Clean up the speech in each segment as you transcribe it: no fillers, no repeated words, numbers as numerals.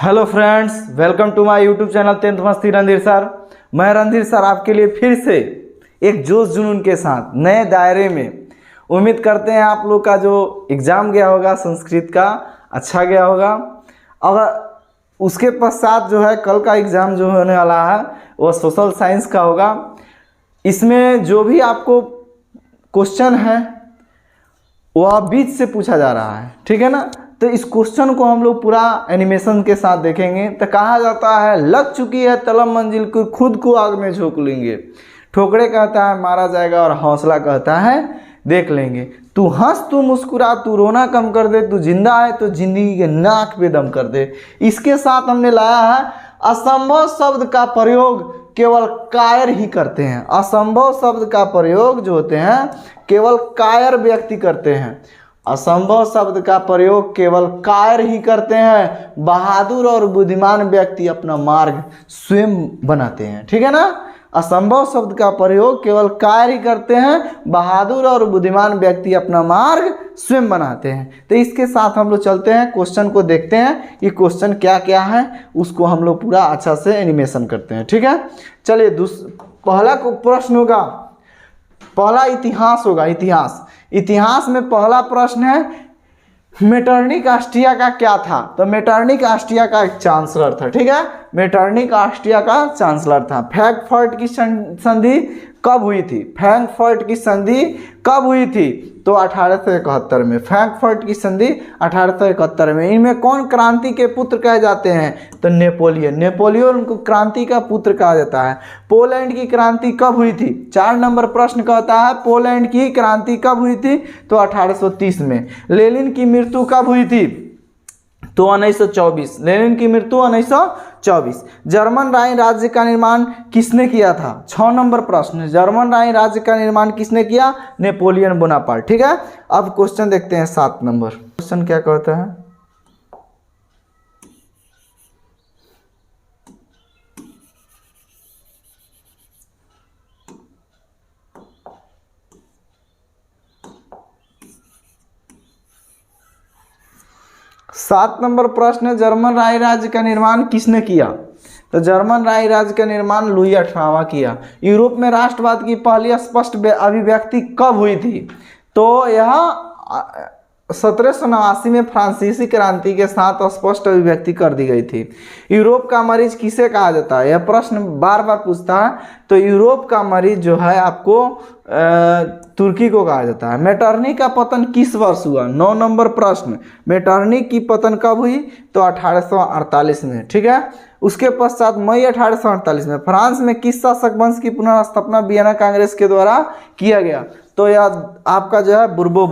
Hello friends, welcome to my YouTube channel 10th मस्ती Randhir sir. मैं Randhir sir आपके लिए फिर से एक जोश जुनून के साथ नए दायरे में उम्मीद करते हैं आप लोग का जो एग्ज़ाम गया होगा संस्कृत का अच्छा गया होगा। अगर उसके पश्चात जो है कल का एग्ज़ाम जो होने वाला है वो सोशल साइंस का होगा। इसमें जो भी आपको क्वेश्चन है वह बीच से पूछा जा रहा है, ठीक है ना। तो इस क्वेश्चन को हम लोग पूरा एनिमेशन के साथ देखेंगे। तो कहा जाता है लग चुकी है तलब मंजिल को खुद को आग में झोंक लेंगे। ठोकरे कहता है मारा जाएगा और हौसला कहता है देख लेंगे। तू हंस तू मुस्कुरा तू रोना कम कर दे, तू जिंदा है तो जिंदगी के नाक पे दम कर दे। इसके साथ हमने लाया है असंभव शब्द का प्रयोग केवल कायर ही करते हैं। असंभव शब्द का प्रयोग जो होते हैं केवल कायर व्यक्ति करते हैं। असंभव शब्द का प्रयोग केवल कायर ही करते हैं। बहादुर और बुद्धिमान व्यक्ति अपना मार्ग स्वयं बनाते हैं, ठीक है ना। असंभव शब्द का प्रयोग केवल कायर ही करते हैं। बहादुर और बुद्धिमान व्यक्ति अपना मार्ग स्वयं बनाते हैं। तो इसके साथ हम लोग चलते हैं, क्वेश्चन को देखते हैं कि क्वेश्चन क्या क्या है, उसको हम लोग पूरा अच्छा से एनिमेशन करते हैं, ठीक है। चलिए पहला प्रश्न होगा, पहला इतिहास होगा। इतिहास में पहला प्रश्न है मेटरनिक ऑस्ट्रिया का क्या था। तो मेटरनिक ऑस्ट्रिया का एक चांसलर था, ठीक है। मेटरनिक ऑस्ट्रिया का चांसलर था। फ्रैंकफर्ट की संधि कब हुई थी? फ्रैंकफर्ट की संधि कब हुई थी? तो 1871 में। फ्रैंकफर्ट की संधि 1871 में। इनमें कौन क्रांति के पुत्र कहे जाते हैं? तो नेपोलियन। नेपोलियन को क्रांति का पुत्र कहा जाता है। पोलैंड की क्रांति कब हुई थी? 4 नंबर प्रश्न कहता है पोलैंड की क्रांति कब हुई थी? तो 1830 में। लेनिन की मृत्यु कब हुई थी? तो 1924। लेनिन की मृत्यु 1924। जर्मन रानी राज्य का निर्माण किसने किया था? 6 नंबर प्रश्न। जर्मन रानी राज्य का निर्माण किसने किया? नेपोलियन बोनापार्ट, ठीक है। अब क्वेश्चन देखते हैं 7 नंबर क्वेश्चन क्या कहता है। सात नंबर प्रश्न है जर्मन राय राज्य का निर्माण किसने किया? तो जर्मन राय राज्य का निर्माण लुई 18वां किया। यूरोप में राष्ट्रवाद की पहली स्पष्ट अभिव्यक्ति कब हुई थी? तो यह 1789 में फ्रांसीसी क्रांति के साथ स्पष्ट अभिव्यक्ति कर दी गई थी। यूरोप का मरीज किसे कहा जाता है? यह प्रश्न बार बार पूछता है। तो यूरोप का मरीज जो है आपको तुर्की को कहा जाता है। मेटरनिक का पतन किस वर्ष हुआ? 9 नंबर प्रश्न। मेटरनिक की पतन कब हुई? तो 1848 में, ठीक है। उसके पश्चात मई 1848 में फ्रांस में किस शासक वंश की पुनर्स्थापना वियना कांग्रेस के द्वारा किया गया? तो यह आपका जो है बुर्बो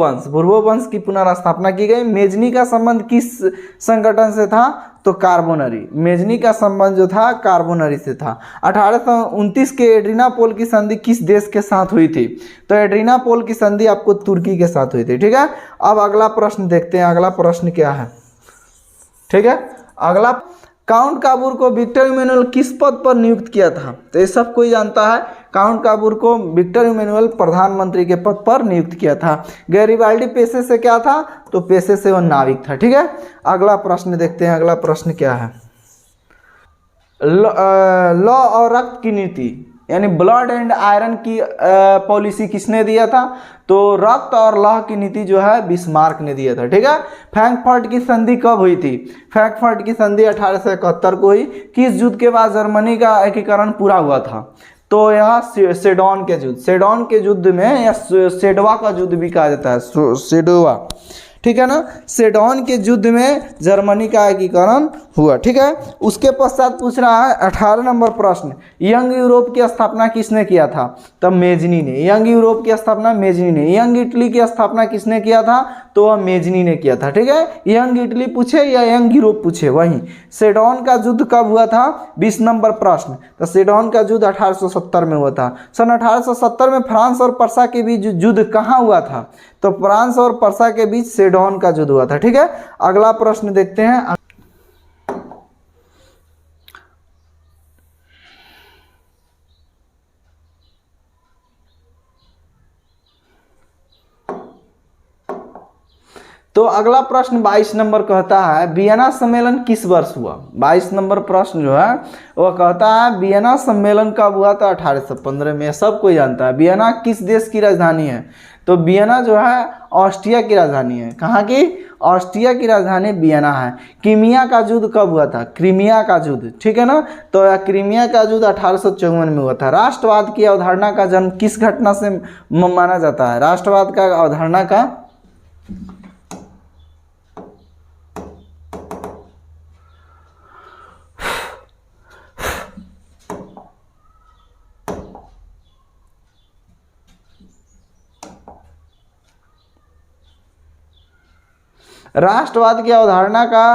वंश की पुनर्स्थापना की गई। मेजनी का संबंध किस संगठन से था? तो कार्बोनरी। मेजनी का संबंध जो था कार्बोनरी से था। 1829 के एड्रीनापोल की संधि किस देश के साथ हुई थी? तो एड्रीनापोल की संधि आपको तुर्की के साथ हुई थी, ठीक है। अब अगला प्रश्न देखते हैं, अगला प्रश्न क्या है, ठीक है। अगला, काउंट काबूर को विक्टर इमैनुअल किस पद पर नियुक्त किया था? तो ये सब कोई जानता है। काउंट काबूर को विक्टर इमैनुअल प्रधानमंत्री के पद पर नियुक्त किया था। गैरिबाल्डी पेशे से क्या था? तो पेशे से वह नाविक था, ठीक है। अगला प्रश्न देखते हैं, अगला प्रश्न क्या है। लॉ और रक्त की नीति यानी ब्लड एंड आयरन की पॉलिसी किसने दिया था? तो रक्त और लौह की नीति जो है बिस्मार्क ने दिया था, ठीक है। फ्रैंकफर्ट की संधि कब हुई थी? फ्रैंकफर्ट की संधि 1871 को हुई। किस युद्ध के बाद जर्मनी का एकीकरण पूरा हुआ था? तो यह सेडोन के युद्ध में, या सेडवा का युद्ध भी कहा जाता है, सेडोवा, ठीक है ना। सेडोन के युद्ध में जर्मनी का एकीकरण हुआ, ठीक है। उसके पश्चात पूछ रहा है 18 नंबर प्रश्न, यंग यूरोप की स्थापना किसने किया था? तब मेजनी ने। यंग यूरोप की स्थापना मेजनी ने। यंग इटली की स्थापना किसने किया था? तो वह मेजनी ने किया था, ठीक है। यंग इटली पूछे या यंग यूरोप पूछे वहीं। सेडोन का युद्ध कब हुआ था? 20 नंबर प्रश्न। तो सेडोन का युद्ध 1870 में हुआ था। सन 1870 में फ्रांस और पर्सा के बीच युद्ध कहाँ हुआ था? तो फ्रांस और पर्सा के बीच सेडोन का युद्ध हुआ था, ठीक है। अगला प्रश्न देखते हैं। तो अगला प्रश्न 22 नंबर कहता है वियना सम्मेलन किस वर्ष हुआ। 22 नंबर प्रश्न जो है वह कहता है वियना सम्मेलन कब हुआ था, 1815 में। सब कोई जानता है। वियना किस देश की राजधानी है, तो वियना जो है ऑस्ट्रिया की राजधानी है। कहाँ की, ऑस्ट्रिया की राजधानी वियना है। क्रीमिया का युद्ध कब हुआ था, क्रीमिया का युद्ध, ठीक है ना। तो क्रीमिया का युद्ध 1854 में हुआ था। राष्ट्रवाद की अवधारणा का जन्म किस घटना से माना जाता है, राष्ट्रवाद का अवधारणा का राष्ट्रवाद की अवधारणा का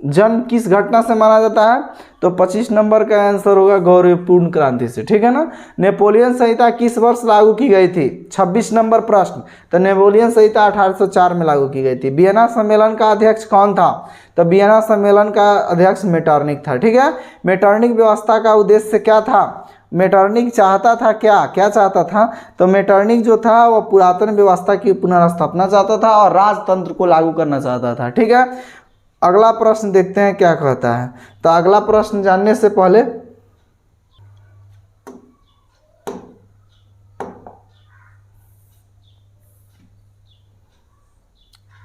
जन्म किस घटना से माना जाता है, तो 25 नंबर का आंसर होगा गौरवपूर्ण क्रांति से, ठीक है ना। नेपोलियन संहिता किस वर्ष लागू की गई थी, 26 नंबर प्रश्न। तो नेपोलियन संहिता 1804 में लागू की गई थी। वियना सम्मेलन का अध्यक्ष कौन था, तो वियना सम्मेलन का अध्यक्ष मेटरनिख था, ठीक है। मेटरनिख व्यवस्था का उद्देश्य क्या था, मेटरनिख चाहता था क्या चाहता था, तो मेटरनिख जो था वो पुरातन व्यवस्था की पुनर्स्थापना चाहता था और राजतंत्र को लागू करना चाहता था, ठीक है। अगला प्रश्न देखते हैं क्या कहता है। तो अगला प्रश्न जानने से पहले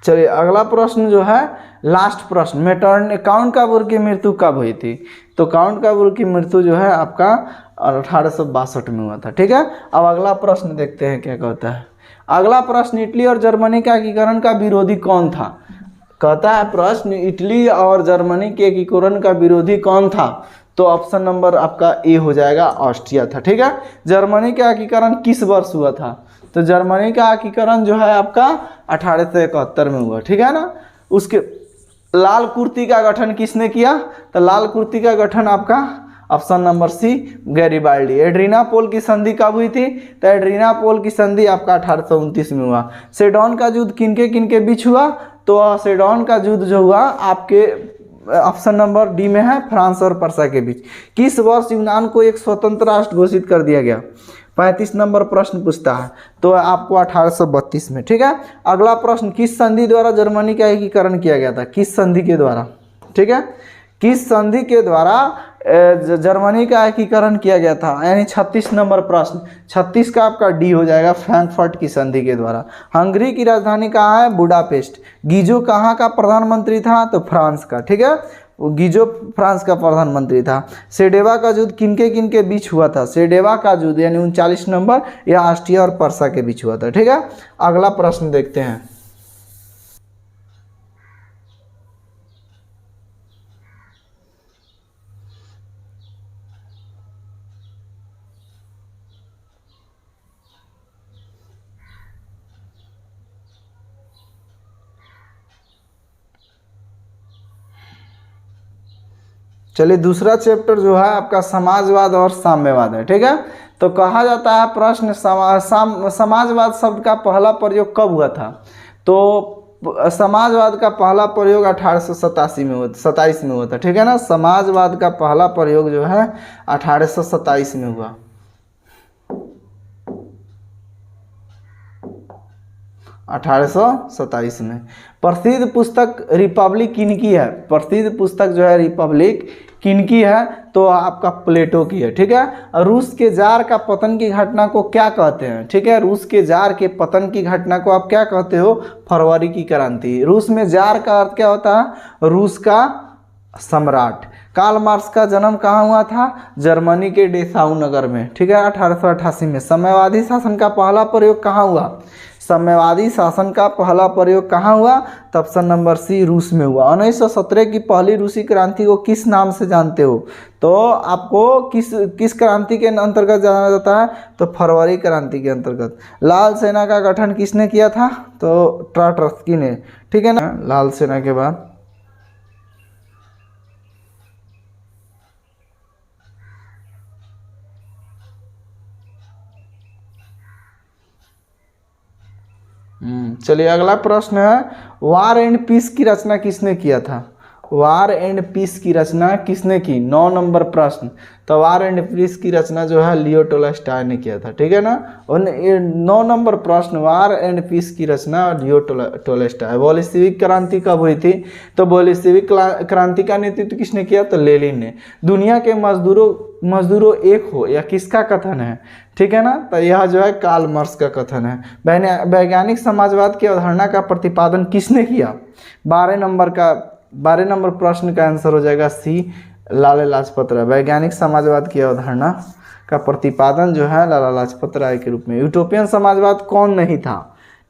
चलिए अगला प्रश्न जो है लास्ट प्रश्न, मेटरनिख काउंट काबूर की मृत्यु कब हुई थी, तो काउंट काबूर की मृत्यु जो है आपका 1862 में हुआ था, ठीक है। अब अगला प्रश्न देखते हैं क्या कहता है। अगला प्रश्न इटली और जर्मनी के एकीकरण का विरोधी कौन था, कहता है प्रश्न इटली और जर्मनी के एकीकरण का विरोधी कौन था, तो ऑप्शन नंबर आपका ए हो जाएगा, ऑस्ट्रिया था, ठीक है। जर्मनी का एकीकरण किस वर्ष हुआ था, तो जर्मनी का एकीकरण जो है आपका 1871 में हुआ, ठीक है ना। उसके लाल कुर्ती का गठन किसने किया, तो लाल कुर्ती का गठन आपका ऑप्शन नंबर सी गैरिबाल्डी। एड्रीनापोल की संधि कब हुई थी, तो एड्रीनापोल की संधि आपका 1829 में हुआ। सेडोन का युद्ध किनके बीच हुआ, तो सेडोन का युद्ध जो हुआ आपके ऑप्शन नंबर डी में है, फ्रांस और पर्सा के बीच। किस वर्ष यूनान को एक स्वतंत्र राष्ट्र घोषित कर दिया गया, 35 नंबर प्रश्न पूछता है, तो आपको 1832 में, ठीक है। अगला प्रश्न किस संधि द्वारा जर्मनी का एकीकरण किया गया था, किस संधि के द्वारा, ठीक है, किस संधि के द्वारा जर्मनी का एकीकरण किया गया था, यानी 36 नंबर प्रश्न, 36 का आपका डी हो जाएगा, फ्रैंकफर्ट की संधि के द्वारा। हंगरी की राजधानी कहाँ है, बुडापेस्ट। गीजो कहाँ का प्रधानमंत्री था, तो फ्रांस का, ठीक है, गीजो फ्रांस का प्रधानमंत्री था। सेडेवा का युद्ध किनके बीच हुआ था, सेडेवा का युद्ध यानी 39 नंबर, यह ऑस्ट्रिया और पर्सा के बीच हुआ था, ठीक है। अगला प्रश्न देखते हैं। चलिए दूसरा चैप्टर जो है आपका समाजवाद और साम्यवाद है, ठीक है। तो कहा जाता है प्रश्न समाजवाद शब्द का पहला प्रयोग कब हुआ था, तो समाजवाद का पहला प्रयोग 1887 में हुआ, 27 में हुआ था, ठीक है ना। समाजवाद का पहला प्रयोग जो है 1827 में हुआ। (1827 में। प्रसिद्ध पुस्तक रिपब्लिक किनकी है, प्रसिद्ध पुस्तक जो है रिपब्लिक किनकी है, तो आपका प्लेटो की है, ठीक है। रूस के जार का पतन की घटना को क्या कहते हैं, ठीक है, रूस के जार के पतन की घटना को आप क्या कहते हो, फरवरी की क्रांति। रूस में जार का अर्थ क्या होता है, रूस का सम्राट। कार्ल मार्क्स का जन्म कहाँ हुआ था, जर्मनी के डेसाउ नगर में, ठीक है, 1888 में। साम्यवादी शासन का पहला प्रयोग कहाँ हुआ, साम्यवादी शासन का पहला प्रयोग कहाँ हुआ, तो ऑप्शन नंबर सी रूस में हुआ। 1917 की पहली रूसी क्रांति को किस नाम से जानते हो, तो आपको किस क्रांति के अंतर्गत जाना जाता है, तो फरवरी क्रांति के अंतर्गत। लाल सेना का गठन किसने किया था, तो ट्रॉट्स्की ने, ठीक है ना। लाल सेना के बाद चलिए अगला प्रश्न है, वार एंड पीस की रचना किसने किया था, वार एंड पीस की रचना किसने की? 9 नंबर प्रश्न। तो वार एंड पीस की रचना जो है लियो टोल्स्टॉय ने किया था, ठीक है ना। और 9 नंबर प्रश्न, वार एंड पीस की रचना लियो टोल्स्टॉय। बोल्शेविक क्रांति कब हुई थी? तो बोल्शेविक क्रांति का नेतृत्व किसने किया? तो लेनिन ने। दुनिया के मजदूरों एक हो, यह किसका कथन है? ठीक है ना, तो यह जो है कार्ल मार्क्स का कथन है। वैज्ञानिक समाजवाद की अवधारणा का प्रतिपादन किसने किया? 12 नंबर प्रश्न का आंसर हो जाएगा सी, लाला लाजपत राय। वैज्ञानिक समाजवाद की अवधारणा का प्रतिपादन जो है लाला लाजपत राय के रूप में। यूटोपियन समाजवाद कौन नहीं था?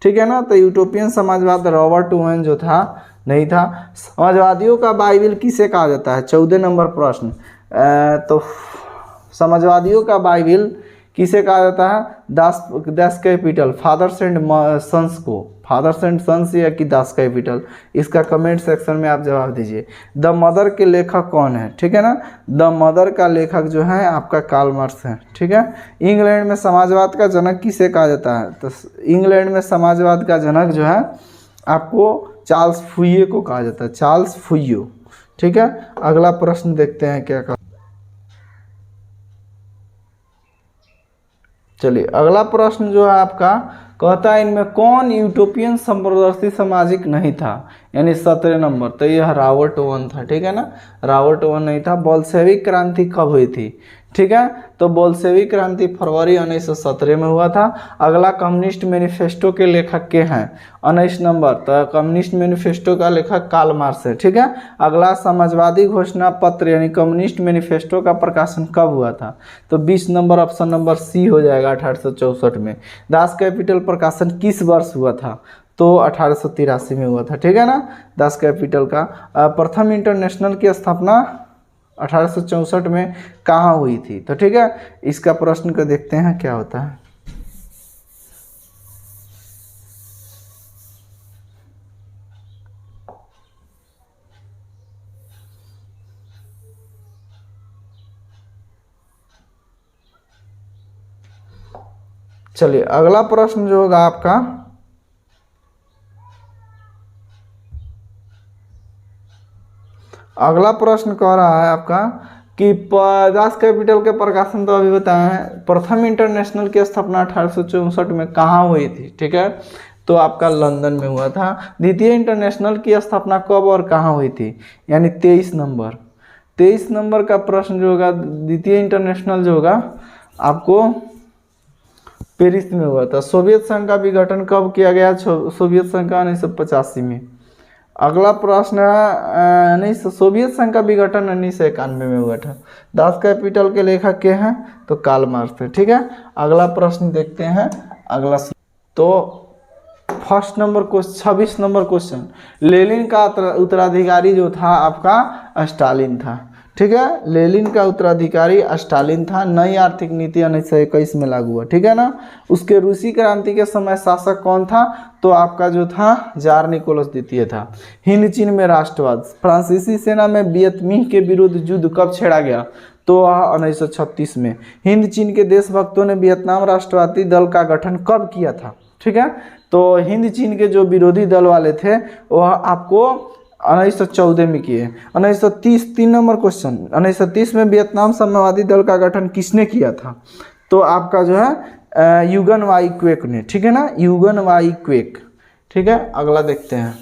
ठीक है ना, तो यूटोपियन समाजवाद रॉबर्ट ओवन जो था नहीं था। समाजवादियों का बाइबिल किसे कहा जाता है? 14 नंबर प्रश्न। तो समाजवादियों का बाइबिल किसे कहा जाता है? Das Kapital, Fathers and Sons को, फादर्स एंड सन्स या कि दास कैपिटल, इसका कमेंट सेक्शन में आप जवाब दीजिए। द मदर के लेखक कौन है? ठीक है ना, द मदर का लेखक जो है आपका कार्ल मार्क्स है, ठीक है। इंग्लैंड में समाजवाद का जनक किसे कहा जाता है? तो इंग्लैंड में समाजवाद का जनक जो है आपको चार्ल्स फूये को कहा जाता है, चार्ल्स फूयो, ठीक है। अगला प्रश्न देखते हैं क्या कहा। चलिए अगला प्रश्न जो है आपका कहता है इनमें कौन यूटोपियन संप्रदर्शी सामाजिक नहीं था? यानी 17 नंबर। तो यह रॉबर्ट ओवन था, ठीक है ना, रॉबर्ट ओवन नहीं था। बोल्शेविक क्रांति कब हुई थी? ठीक है, तो बोल्शेविक क्रांति फरवरी 1917 में हुआ था। अगला कम्युनिस्ट मैनिफेस्टो के लेखक के हैं? 19 नंबर। तो कम्युनिस्ट मैनिफेस्टो का लेखक कार्ल मार्क्स है, ठीक है। अगला समाजवादी घोषणा पत्र यानी कम्युनिस्ट मैनिफेस्टो का प्रकाशन कब हुआ था? तो 20 नंबर, ऑप्शन नंबर सी हो जाएगा 1864 में। दास कैपिटल प्रकाशन किस वर्ष हुआ था? तो 1883 में हुआ था, ठीक है ना। दास कैपिटल का प्रथम इंटरनेशनल की स्थापना 1864 में कहाँ हुई थी? तो ठीक है, इसका प्रश्न को देखते हैं क्या होता है। चलिए अगला प्रश्न जो होगा आपका, अगला प्रश्न कह रहा है आपका कि दास कैपिटल के प्रकाशन तो अभी बताए हैं। प्रथम इंटरनेशनल की स्थापना 1864 में कहाँ हुई थी? ठीक है, तो आपका लंदन में हुआ था। द्वितीय इंटरनेशनल की स्थापना कब और कहाँ हुई थी? यानी 23 नंबर। 23 नंबर का प्रश्न जो होगा, द्वितीय इंटरनेशनल जो होगा आपको पेरिस में हुआ था। सोवियत संघ का विघटन कब किया गया? सोवियत संघ का 1985 में। अगला प्रश्न है सोवियत संघ का विघटन 1991 में हुआ था। दास कैपिटल के लेखक के हैं? तो कार्ल मार्क्स है, ठीक है। अगला प्रश्न देखते हैं। अगला तो first number question 26 number question, Lenin का उत्तराधिकारी जो था आपका स्टालिन था, ठीक है। लेनिन का उत्तराधिकारी स्टालिन था। नई आर्थिक नीति 1921 में लागू हुआ, ठीक है ना। उसके रूसी क्रांति के समय शासक कौन था? तो आपका जो था जार निकोलस द्वितीय था। हिंद चीन में राष्ट्रवाद, फ्रांसीसी सेना में वियतमिंह के विरुद्ध युद्ध कब छेड़ा गया? तो 1936 में। हिंद चीन के देशभक्तों ने वियतनाम राष्ट्रवादी दल का गठन कब किया था? ठीक है, तो हिंद चीन के जो विरोधी दल वाले थे वह आपको 1914 में किए। 1930 3 नंबर क्वेश्चन, 1930 में वियतनाम साम्यवादी दल का गठन किसने किया था? तो आपका जो है युगन वाई क्वेक ने, ठीक है ना, युगन वाई क्वेक, ठीक है। अगला देखते हैं।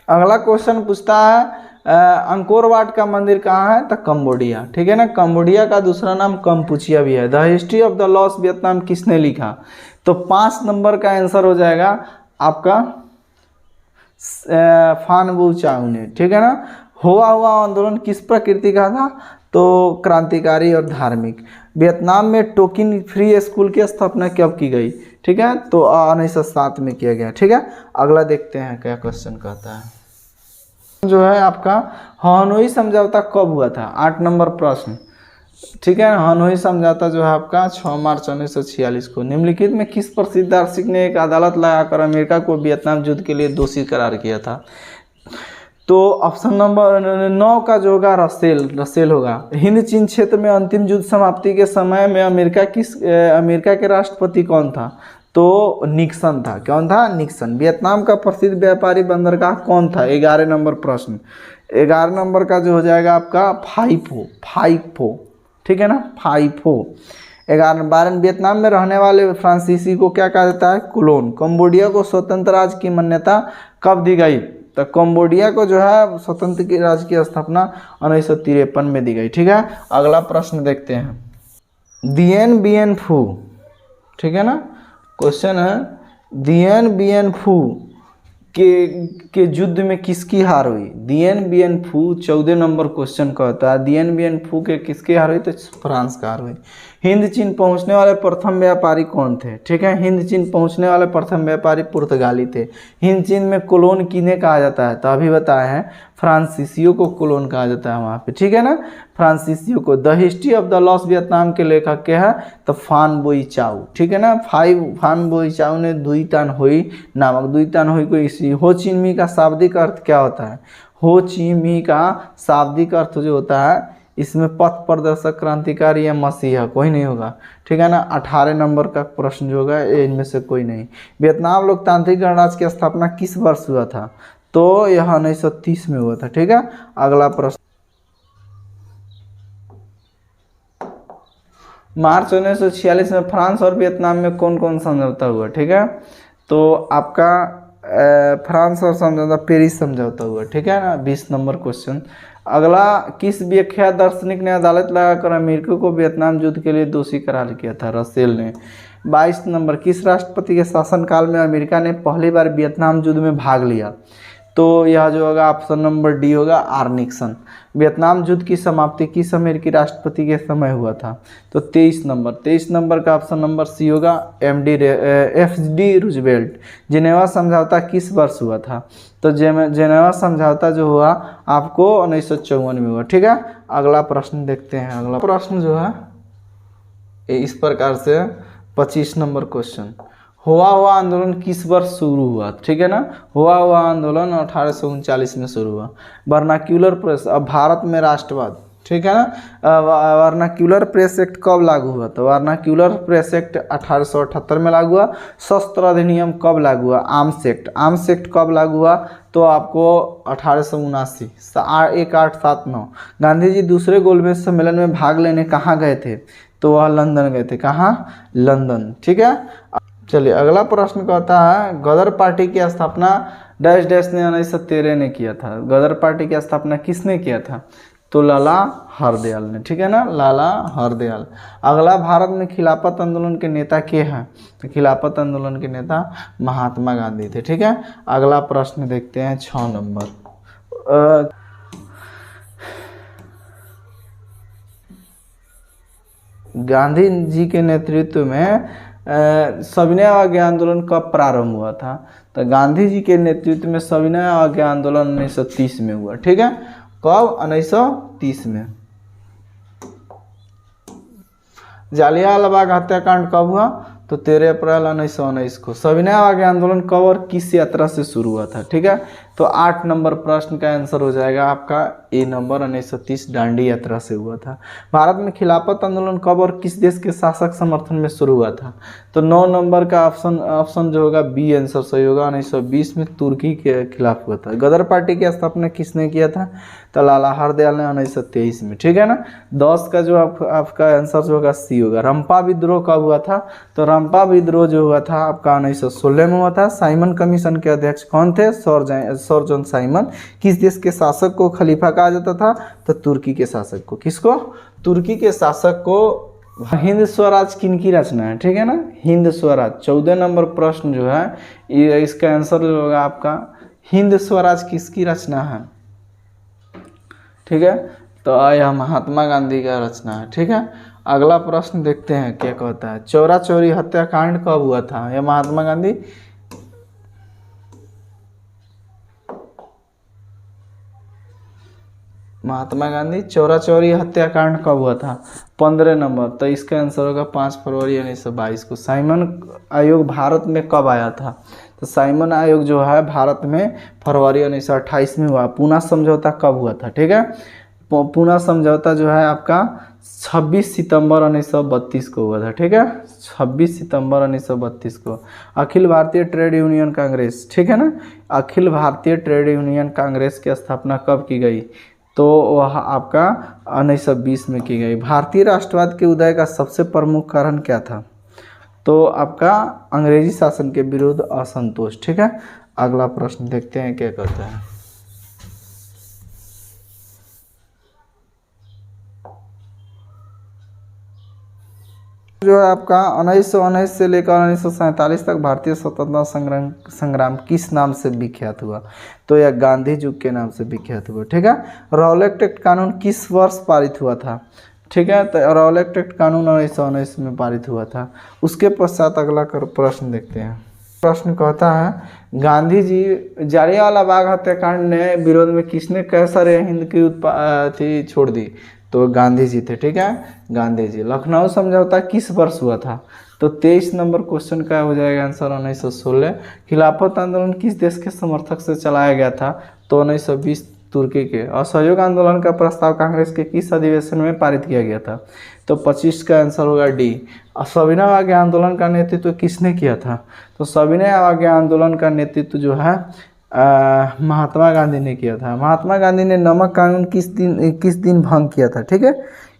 अगला क्वेश्चन पूछता है अंकोर वाट का मंदिर कहाँ है? तो कंबोडिया, ठीक है ना। कंबोडिया का दूसरा नाम कंपुचिया भी है। The history of the lost Vietnam किसने लिखा? तो 5 नंबर का आंसर हो जाएगा आपका फान वू चाउ ने, ठीक है ना। हुआ आंदोलन किस प्रकृति का था? तो क्रांतिकारी और धार्मिक। वियतनाम में टोकिन फ्री स्कूल की स्थापना कब की गई? ठीक है, तो 1907 में किया गया, ठीक है। अगला देखते हैं क्या क्वेश्चन कहता है। जो है आपका हनोई समझौता कब हुआ था? 8 नंबर प्रश्न, ठीक है। हनोई समझौता जो है आपका 6 मार्च 1946 को। निम्नलिखित में किस प्रसिद्ध दार्शनिक ने एक अदालत लगाकर अमेरिका को वियतनाम युद्ध के लिए दोषी करार किया था? तो ऑप्शन नंबर 9 का जो होगा रसेल होगा। हिंद चीन क्षेत्र में अंतिम युद्ध समाप्ति के समय में अमेरिका के राष्ट्रपति कौन था? तो तो निक्सन था। कौन था? निक्सन। वियतनाम का प्रसिद्ध व्यापारी बंदरगाह कौन था? 11 नंबर प्रश्न। 11 नंबर का जो हो जाएगा आपका फाइफो। फाइफो, ठीक है ना, फाइफो। 12 वियतनाम में रहने वाले फ्रांसीसी को क्या कहा जाता है? कोलोन। कंबोडिया को स्वतंत्र राज्य की मान्यता कब दी गई? तो कंबोडिया को जो है स्वतंत्र की राज्य की स्थापना 1953 में दी गई। ठीक है, अगला प्रश्न देखते हैं। दिएन बिएन फू, ठीक है ना, क्वेश्चन है दिएन बिएन फू के युद्ध में किसकी हार हुई? दिएन बिएन फू 14 नंबर क्वेश्चन कहता है दिएन बिएन फू के किसकी हार हुई? तो फ्रांस का हार हुई। हिंद चीन पहुंचने वाले प्रथम व्यापारी कौन थे? ठीक है, हिंद चीन पहुंचने वाले प्रथम व्यापारी पुर्तगाली थे। हिंद चीन में कोलोन किन्हें कहा जाता है? तो अभी बताए हैं फ्रांसीसियों को कोलोन कहा जाता है वहाँ पे, ठीक है ना, फ्रांसीसियों को। The history of the lost Vietnam के लेखक क्या है? तो फान बोई चाउ, ठीक है ना, फान बोई चाउ ने दुई टान होई नामक, दुई टान होई को इसी। हो ची मिन्ह का शाब्दिक अर्थ क्या होता है? हो ची मिन्ह का शाब्दिक अर्थ जो होता है, इसमें पथ प्रदर्शक, क्रांतिकारी या मसीहा, कोई नहीं होगा, ठीक है ना। 18 नंबर का प्रश्न जो होगा इनमें से कोई नहीं। वियतनाम लोकतांत्रिक गणराज्य की स्थापना किस वर्ष हुआ था? तो यह 1930 में हुआ था। ठीक है, अगला प्रश्न। मार्च 1946 में फ्रांस और वियतनाम में कौन कौन समझौता हुआ? ठीक है, तो आपका फ्रांस और समझौता पेरिस समझौता हुआ, ठीक है ना। 20 नंबर क्वेश्चन। अगला, किस विख्यात दार्शनिक ने अदालत लगाकर अमेरिका को वियतनाम युद्ध के लिए दोषी करार किया था? रसेल ने। 22 नंबर, किस राष्ट्रपति के शासनकाल में अमेरिका ने पहली बार वियतनाम युद्ध में भाग लिया? तो यह जो होगा ऑप्शन नंबर डी होगा, आर निक्सन। वियतनाम युद्ध की समाप्ति किस अमेरिकी राष्ट्रपति के समय हुआ था? तो 23 नंबर। 23 नंबर का ऑप्शन नंबर सी होगा, एफ.डी. रूजवेल्ट। जिनेवा समझौता किस वर्ष हुआ था? तो जिनेवा समझौता जो हुआ आपको 1954 में हुआ। ठीक है, अगला प्रश्न देखते हैं। अगला प्रश्न जो है इस प्रकार से 25 नंबर क्वेश्चन। हुआ हुआ आंदोलन किस वर्ष शुरू हुआ? ठीक है ना, हुआ हुआ आंदोलन 1839 में शुरू हुआ। वर्नाक्यूलर प्रेस, अब भारत में राष्ट्रवाद, ठीक है ना। वर्नाक्यूलर प्रेस एक्ट कब लागू हुआ? तो वर्नाक्यूलर प्रेस एक्ट 1878 में लागू हुआ। शस्त्र अधिनियम कब लागू हुआ? Arms act. आर्म्स एक्ट कब लागू हुआ? तो आपको 1879, 1879। गांधी जी दूसरे गोलमेज सम्मेलन में भाग लेने कहाँ गए थे? तो वह लंदन गए थे। कहाँ? लंदन। ठीक है, चलिए अगला प्रश्न कहता है गदर पार्टी की स्थापना डैश डैश ने 1913 ने किया था। गदर पार्टी की स्थापना किसने किया था? तो लाला हरदयाल ने। ठीक है ना, लाला हरदयाल। अगला, भारत में खिलाफत आंदोलन के नेता के हैं? तो खिलाफत आंदोलन के नेता महात्मा गांधी थे। ठीक है, अगला प्रश्न देखते हैं 6 नंबर। गांधी जी के नेतृत्व में सविनय अवज्ञा आंदोलन कब प्रारंभ हुआ था? तो गांधी जी के नेतृत्व में सविनय अवज्ञा आंदोलन 1930 में हुआ। ठीक है, कब? 1930 में। जालियांवाला बाग हत्याकांड कब हुआ? तो 13 अप्रैल 1919 को। सविनय अवज्ञा आंदोलन कब और किस यात्रा से शुरू हुआ था? ठीक है, तो 8 नंबर प्रश्न का आंसर हो जाएगा आपका ए नंबर, 1930 दांडी यात्रा से हुआ था। भारत में खिलाफत आंदोलन कब और किस देश के शासक समर्थन में शुरू हुआ था? तो 9 नंबर का ऑप्शन जो होगा बी आंसर सही होगा, 1920 में तुर्की के खिलाफ हुआ था। गदर पार्टी की स्थापना किसने किया था? तो लाला हरदयाल ने 1923 में। ठीक है ना, 10 का जो आपका आंसर जो होगा सी होगा। रंपा विद्रोह कब हुआ था? तो रंपा विद्रोह जो हुआ था आपका 1916 में हुआ था। साइमन कमीशन के अध्यक्ष कौन थे? Sir John Simon. किस देश के शासक को खलीफा कहा जाता था? तो तुर्की के शासक को। किसको? तुर्की के शासक को। हिंद स्वराज किन की रचना है? ठीक है ना, हिंद स्वराज। 14 नंबर प्रश्न जो है ये इसका आंसर जो होगा आपका हिंद स्वराज किसकी रचना है? ठीक है, तो यह महात्मा गांधी का रचना है। ठीक है, अगला प्रश्न देखते हैं क्या कहता है। चौरा चौरी हत्याकांड कब हुआ था? यह महात्मा गांधी चौरा चौरी हत्याकांड कब हुआ था? 15 नंबर। तो इसका आंसर होगा 5 फरवरी 1922 को। साइमन आयोग भारत में कब आया था? तो साइमन आयोग जो है भारत में फरवरी 1928 में हुआ। पूना समझौता कब हुआ था? ठीक है, पूना समझौता जो है आपका 26 सितंबर 1932 को हुआ था, ठीक है, 26 सितंबर 1932 को। अखिल भारतीय ट्रेड यूनियन कांग्रेस, ठीक है ना, अखिल भारतीय ट्रेड यूनियन कांग्रेस की स्थापना कब की गई? तो वह आपका 1920 में की गई। भारतीय राष्ट्रवाद के उदय का सबसे प्रमुख कारण क्या था? तो आपका अंग्रेजी शासन के विरुद्ध असंतोष, ठीक है। अगला प्रश्न देखते हैं क्या कहता है। जो है आपका 1919 से लेकर 1947 तक भारतीय स्वतंत्रता संग्राम किस नाम से विख्यात हुआ? तो यह गांधी युग के नाम से विख्यात हुआ, ठीक है। रॉलेट एक्ट कानून किस वर्ष पारित हुआ था? ठीक है, तो रॉलेट एक्ट कानून 1919 में पारित हुआ था। उसके पश्चात अगला प्रश्न देखते हैं। प्रश्न कहता है गांधी जी जालियांवाला बाग हत्याकांड ने विरोध में किसने कैसर हिंद की छोड़ दी? तो गांधी जी थे, ठीक है, गांधी जी। लखनऊ समझौता किस वर्ष हुआ था? तो 23 नंबर क्वेश्चन का हो जाएगा आंसर 1916। खिलाफत आंदोलन किस देश के समर्थक से चलाया गया था? तो 1920 तुर्की के। असहयोग आंदोलन का प्रस्ताव कांग्रेस के किस अधिवेशन में पारित किया गया था? तो 25 का आंसर होगा डी। सविनय अवज्ञा आंदोलन का नेतृत्व किसने किया था? तो सविनय अवज्ञा आंदोलन का नेतृत्व जो है महात्मा गांधी ने किया था। महात्मा गांधी ने नमक कानून किस दिन भंग किया था? ठीक है,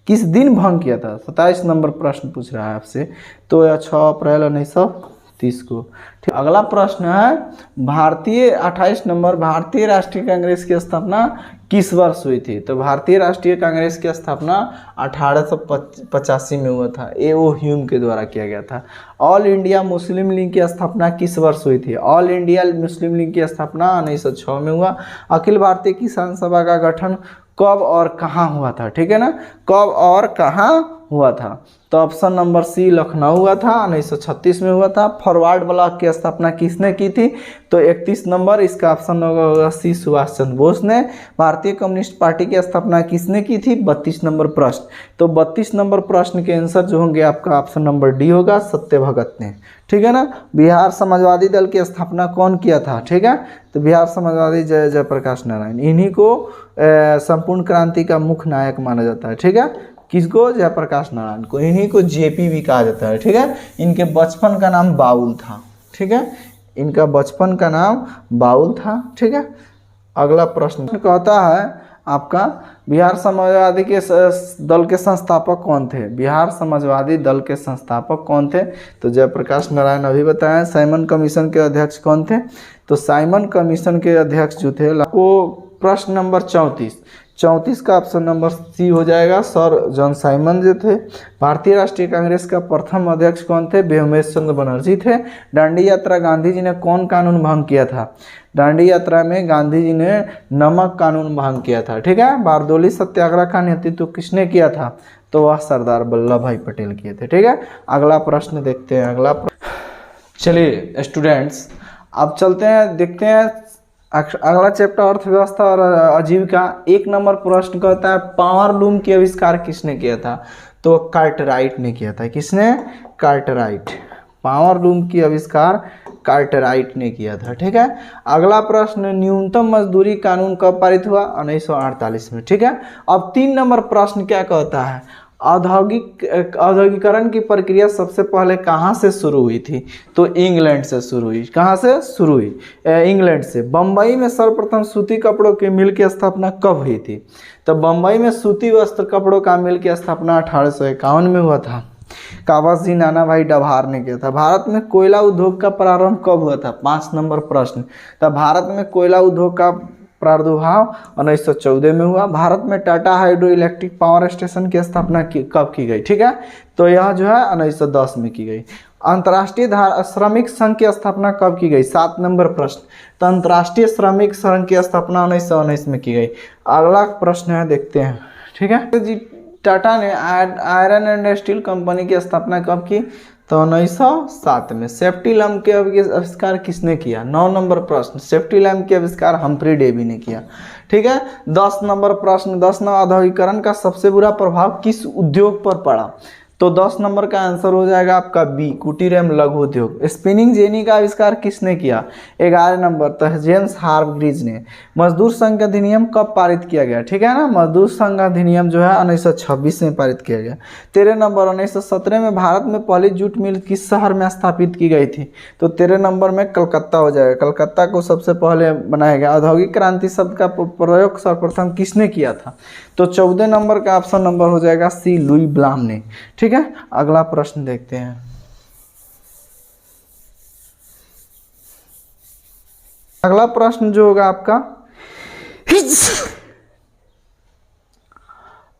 किस दिन भंग किया था? 27 नंबर प्रश्न पूछ रहा है आपसे। तो यह 6 अप्रैल 1930 को। ठीक, अगला प्रश्न है 28 नंबर भारतीय राष्ट्रीय कांग्रेस की स्थापना किस वर्ष हुई थी? तो भारतीय राष्ट्रीय कांग्रेस की स्थापना 1885 में हुआ था। A.O. ह्यूम के द्वारा किया गया था। ऑल इंडिया मुस्लिम लीग की स्थापना किस वर्ष हुई थी? ऑल इंडिया मुस्लिम लीग की स्थापना 1906 में हुआ। अखिल भारतीय किसान सभा का गठन कब और कहाँ हुआ था? ठीक है ना, कब और कहाँ हुआ था? तो ऑप्शन नंबर सी लखनऊ हुआ था, 1936 में हुआ था। फॉरवर्ड ब्लॉक की स्थापना किसने की थी? तो 31 नंबर इसका ऑप्शन होगा सी सुभाष चंद्र बोस ने। भारतीय कम्युनिस्ट पार्टी की स्थापना किसने की थी? 32 नंबर प्रश्न। तो 32 नंबर प्रश्न के आंसर जो होंगे आपका ऑप्शन नंबर डी होगा, सत्य भगत ने। ठीक है ना। बिहार समाजवादी दल की स्थापना कौन किया था? ठीक है, तो बिहार समाजवादी जयप्रकाश नारायण। इन्हीं को संपूर्ण क्रांति का मुख्य नायक माना जाता है। ठीक है, किसको? जयप्रकाश नारायण को। इन्हीं को जेपी भी कहा जाता है। ठीक है, इनके बचपन का नाम बाउल था। ठीक है, इनका बचपन का नाम बाउल था। ठीक है, अगला प्रश्न कहता है आपका बिहार समाजवादी के दल के संस्थापक कौन थे? बिहार समाजवादी दल के संस्थापक कौन थे? तो जयप्रकाश नारायण अभी बताएं। साइमन कमीशन के अध्यक्ष कौन थे? तो साइमन कमीशन के अध्यक्ष जो थे वो प्रश्न नंबर 34 का ऑप्शन नंबर सी हो जाएगा, सर जॉन साइमन जो थे। भारतीय राष्ट्रीय कांग्रेस का प्रथम अध्यक्ष कौन थे? व्योमेश चंद्र बनर्जी थे। दांडी यात्रा गांधी जी ने कौन कानून भंग किया था? दांडी यात्रा में गांधी जी ने नमक कानून भंग किया था। ठीक है, बारदोली सत्याग्रह का नेतृत्व किसने किया था? तो वह सरदार वल्लभ भाई पटेल किए थे। ठीक है, अगला प्रश्न देखते हैं। चलिए स्टूडेंट्स, अब चलते हैं, देखते हैं अगला चैप्टर अर्थव्यवस्था और आजीविका। 1 नंबर प्रश्न कहता है पावर लूम की आविष्कार किसने किया था? तो कार्टराइट ने किया था। किसने? कार्टराइट। पावर लूम की आविष्कार कार्टराइट ने किया था। ठीक है, अगला प्रश्न न्यूनतम मजदूरी कानून कब पारित हुआ? 1948 में। ठीक है, अब 3 नंबर प्रश्न क्या कहता है औद्योगिकरण की प्रक्रिया सबसे पहले कहाँ से शुरू हुई थी? तो इंग्लैंड से शुरू हुई। कहाँ से शुरू हुई? इंग्लैंड से। बम्बई में सर्वप्रथम सूती कपड़ों की मिल की स्थापना कब हुई थी? तो बम्बई में सूती वस्त्र कपड़ों का मिल की स्थापना 1851 में हुआ था। काबस जी नाना भाई डभार ने किया था। भारत में कोयला उद्योग का प्रारंभ कब हुआ था? 5 नंबर प्रश्न। तो भारत में कोयला उद्योग का प्रादुर्भाव 1914 में हुआ। भारत में Tata hydro electric power station की स्थापना कब की गई? ठीक है, तो यह जो है 1910 में की गई। अंतर्राष्ट्रीय श्रमिक संघ की स्थापना कब की गई? 7 नंबर प्रश्न। तो अंतर्राष्ट्रीय श्रमिक संघ की स्थापना 1919 में की गई। अगला प्रश्न है, देखते हैं। ठीक है जी, टाटा ने आयरन एंड स्टील कंपनी की स्थापना कब की? तो 1907 में। सेफ्टी लैम्प के आविष्कार किसने किया? 9 नंबर प्रश्न। सेफ्टी लैम्प के आविष्कार हम्फ्री डेवी ने किया। ठीक है, 10 नंबर प्रश्न। 10 औद्योगिकरण का सबसे बुरा प्रभाव किस उद्योग पर पड़ा? तो 10 नंबर का आंसर हो जाएगा आपका बी, कुटीर एवं लघु उद्योग। स्पिनिंग जेनी का आविष्कार किसने किया? 11 नंबर तो जेम्स हार्ग्रीव्स ने। मजदूर संघ अधिनियम कब पारित किया गया? ठीक है ना, मजदूर संघ अधिनियम जो है 1926 में पारित किया गया। 13 नंबर 1917 में भारत में पहली जूट मिल किस शहर में स्थापित की गई थी? तो 13 नंबर में कलकत्ता हो जाएगा। कलकत्ता को सबसे पहले बनाया गया। औद्योगिक क्रांति शब्द का प्रयोग सर्वप्रथम किसने किया था? तो 14 नंबर का ऑप्शन नंबर हो जाएगा सी, लुई ब्लाम ने। ठीक है, अगला प्रश्न देखते हैं। अगला प्रश्न जो होगा आपका,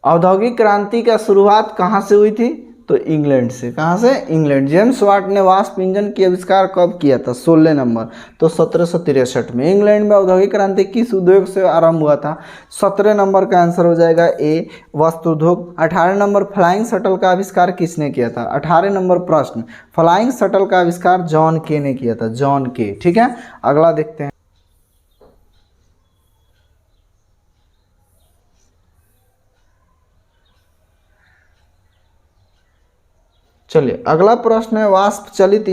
औद्योगिक क्रांति का शुरुआत कहां से हुई थी? तो इंग्लैंड से। कहां से? इंग्लैंड। जेम्स वाट ने वाष्प इंजन की आविष्कार कब किया था? 16 नंबर तो 1763 में। इंग्लैंड में औद्योगिक क्रांति किस उद्योग से आरंभ हुआ था? 17 नंबर का आंसर हो जाएगा ए, वस्त्र उद्योग। 18 नंबर फ्लाइंग शटल का आविष्कार किसने किया था? 18 नंबर प्रश्न, फ्लाइंग शटल का आविष्कार जॉन के ने किया था, जॉन के। ठीक है, अगला देखते हैं। चलिए, अगला प्रश्न है, वाष्प चलित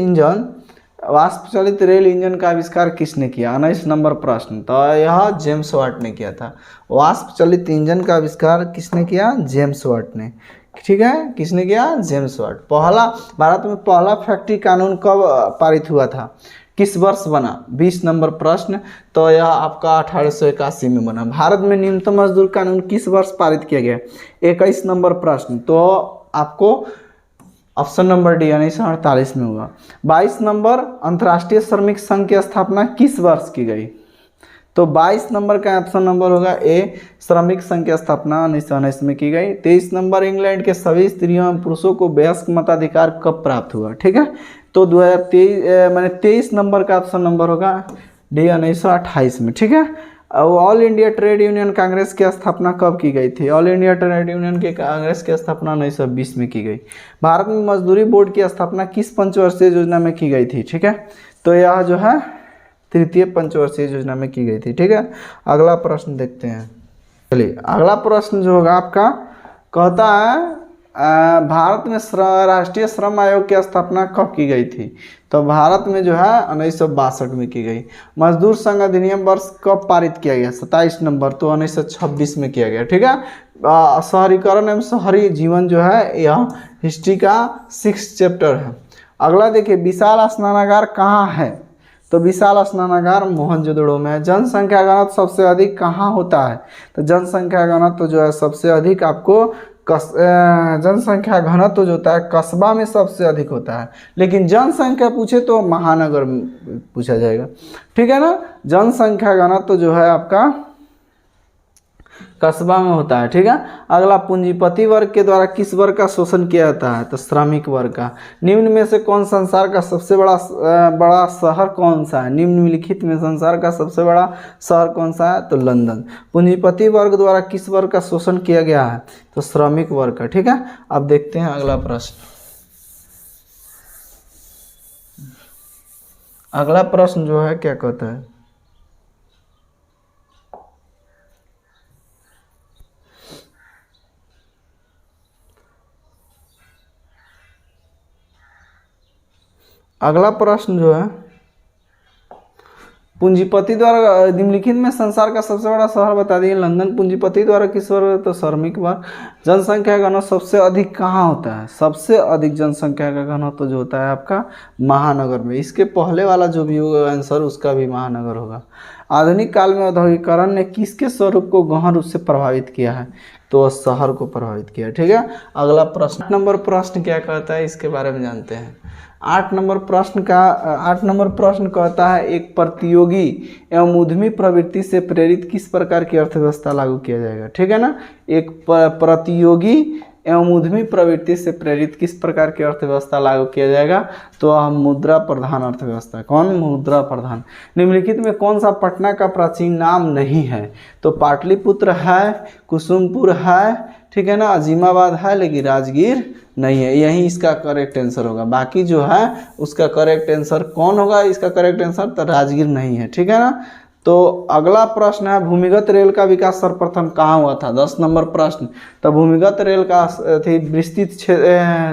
रेल इंजन का आविष्कार किसने किया? 19 नंबर प्रश्न, तो यह जेम्स वाट ने किया था। वाष्प चलित इंजन का आविष्कार किसने किया? जेम्स वाट ने। ठीक है, किसने किया? James Watt. पहला भारत में पहला फैक्ट्री कानून कब पारित हुआ था? किस वर्ष बना? 20 नंबर प्रश्न, तो यह आपका 1881 में बना। भारत में न्यूनतम मजदूर कानून किस वर्ष पारित किया गया? 21 नंबर प्रश्न, तो आपको ऑप्शन नंबर डी 1948 में हुआ। 22 नंबर, अंतर्राष्ट्रीय श्रमिक संघ की स्थापना किस वर्ष की गई? तो 22 नंबर का ऑप्शन नंबर होगा ए, श्रमिक संघ की स्थापना 1919 में की गई। 23 नंबर, इंग्लैंड के सभी स्त्रियों एवं पुरुषों को वयस्क मताधिकार कब प्राप्त हुआ? ठीक है, तो 23 नंबर का ऑप्शन नंबर होगा डी 1928 में। ठीक है, all India trade union Congress की स्थापना कब की गई थी? ऑल इंडिया ट्रेड यूनियन के कांग्रेस की स्थापना 1920 में की गई। भारत में मजदूरी बोर्ड की स्थापना किस पंचवर्षीय योजना में की गई थी? ठीक है, तो यह जो है तृतीय पंचवर्षीय योजना में की गई थी। ठीक है, अगला प्रश्न देखते हैं। चलिए, अगला प्रश्न जो होगा आपका, कहता है भारत में राष्ट्रीय श्रम आयोग की स्थापना कब की गई थी? तो भारत में जो है 1962 में की गई। मजदूर संघ अधिनियम वर्ष कब पारित किया गया? 27 नंबर तो 1926 में किया गया। ठीक है, शहरीकरण एवं शहरी जीवन जो है यह हिस्ट्री का 6 चैप्टर है। अगला देखिए, विशाल स्नानागार कहाँ है? तो विशाल स्नानागार मोहनजोदड़ो में है। जनसंख्या घनत्व सबसे अधिक कहाँ होता है? तो जनसंख्या घनत्व जो है सबसे अधिक आपको जनसंख्या घनत्व जो होता है कस्बा में सबसे अधिक होता है, लेकिन जनसंख्या पूछे तो महानगर में पूछा जाएगा। ठीक है ना, जनसंख्या घनत्व जो है आपका कस्बा में होता है। ठीक है, अगला, पूंजीपति वर्ग के द्वारा किस वर्ग का शोषण किया जाता है? तो श्रमिक वर्ग का। निम्न में से कौन संसार का सबसे बड़ा शहर कौन सा है? निम्नलिखित में संसार का सबसे बड़ा शहर कौन सा है? तो लंदन। पूंजीपति वर्ग द्वारा किस वर्ग का शोषण किया गया है? तो श्रमिक वर्ग का। ठीक है, अब देखते हैं अगला प्रश्न। अगला प्रश्न जो है क्या कहता है, अगला प्रश्न जो है, पूंजीपति द्वारा निम्नलिखित में संसार का सबसे बड़ा शहर बता दिए। लंदन। पूंजीपति द्वारा किस वर्ग? तो श्रमिक वर्ग। जनसंख्या का घनत्व सबसे अधिक कहाँ होता है? सबसे अधिक जनसंख्या का घनत्व जो होता है आपका महानगर में। इसके पहले वाला जो भी होगा आंसर उसका भी महानगर होगा। आधुनिक काल में औद्योगिकरण ने किसके स्वरूप को गहन रूप से प्रभावित किया है? तो शहर को प्रभावित किया। ठीक है, अगला प्रश्न, 8 नंबर प्रश्न क्या कहता है इसके बारे में जानते हैं। 8 नंबर प्रश्न कहता है, एक प्रतियोगी एवं उद्यमी प्रवृत्ति से प्रेरित किस प्रकार की अर्थव्यवस्था लागू किया जाएगा? ठीक है ना, एक प्रतियोगी एवं उद्यमी प्रवृत्ति से प्रेरित किस प्रकार की अर्थव्यवस्था लागू किया जाएगा? तो हम मुद्रा प्रधान अर्थव्यवस्था। कौन? मुद्रा प्रधान। निम्नलिखित में कौन सा पटना का प्राचीन नाम नहीं है? तो पाटलिपुत्र है, कुसुमपुर है, ठीक है ना, अजीमाबाद है, लेकिन राजगीर नहीं है। यही इसका करेक्ट आंसर होगा। बाकी जो है उसका करेक्ट आंसर कौन होगा? इसका करेक्ट आंसर तो राजगीर नहीं है। ठीक है ना, तो अगला प्रश्न है भूमिगत रेल का विकास सर्वप्रथम कहाँ हुआ था, 10 नंबर प्रश्न। तो भूमिगत रेल का थी विस्तृत